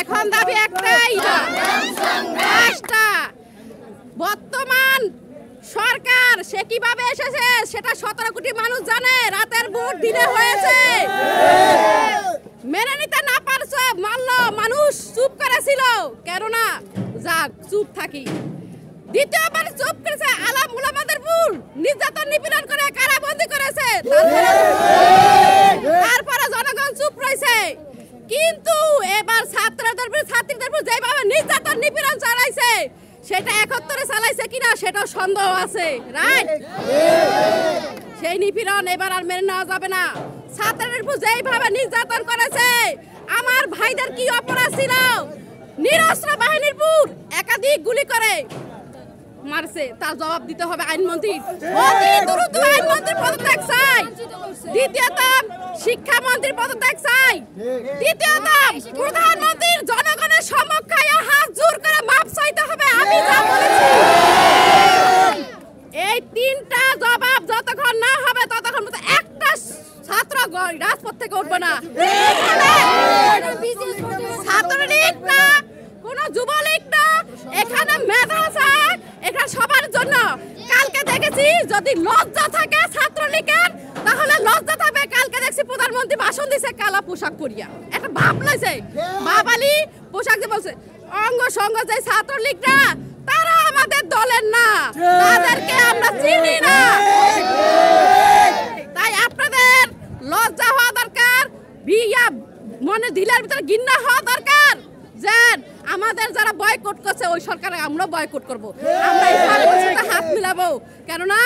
এখন দাবি একটাই পাঁচটা। বর্তমান সরকার সে কিভাবে এসেছে সেটা 17 কোটি মানুষ জানে। রাতের ভোট দিনে হয়েছে, মেনে নিতে না পারছে, মানলো, মানুষ চুপ করেছিল, কেননা যাক চুপ থাকি। দ্বিতীয়বার চুপ করেছে আলেম ওলামাদের ভুল, নির্যাতন নিপীড়ন করে কারাবন্দী করেছে, তারপরে জনগণ চুপ রয়েছে। কিন্তু এবার ছাত্রীদের উপর যেভাবে নির্যাতন নিপীড়ন চালাইছে সেটা 71-এ চালাইছে কিনা সেটাও সন্দেহ আছে, রাইট? সেই নিপীড়ন এবার আর মেনে নেওয়া যাবে না। ছাত্রদের উপর যেভাবে নির্যাতন করেছে, আমার ভাইদের কি অপরাধ ছিল? নিরস্ত্র বাহিনীর উপর একাধিক গুলি করে মারছে, তার জবাব দিতে হবে আইনমন্ত্রী। অতি দ্রুত আইনমন্ত্রীর পদত্যাগ চাই। দ্বিতীয়ত শিক্ষামন্ত্রীর পদত্যাগ চাই। তৃতীয়ত প্রধানমন্ত্রীর জনগণের সম্মুখে হাত জোর করে মাপ চাইতে হবে। আমি যা বলেছি এই তিনটা জবাব যতক্ষণ না হবে ততক্ষণ একটা ছাত্র রাজপথ থেকে উঠবে না। ছাত্রলীগ না, কোন যুবলীগ না, এখানে মেধা আছে, এখানে সবার জন্য। কালকে দেখেছি যদি লজ্জা থাকে ছাত্রলীগের তাহলে লজ্জা থাকবে। কালকে দেখছি প্রধানমন্ত্রী ভাষণ দিছে কালা পোশাক পরিয়া, একটা ভাব লাইছে, বাবালি পোশাক দিয়ে বলছে অঙ্গ সঙ্গ যে ছাত্রলীগরা তারা আমাদের দলের না, তাদেরকে আমরা চিনি না। তাই আপনাদের লজ্জা হওয়া দরকার, মনে দিলের ভিতরে ঘৃণা হওয়া দরকার যে আমাদের যারা বয়কট করছে ওই সরকারে আমরা বয়কট করব। আমরা এই সরকারের সাথে হাত মিলাবো, কেননা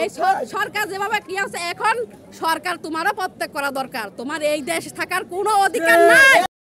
এই সরকার যেভাবে কি আছে এখন সরকার তোমারও পদত্যাগ করা দরকার। তোমার এই দেশ থাকার কোনো অধিকার নাই।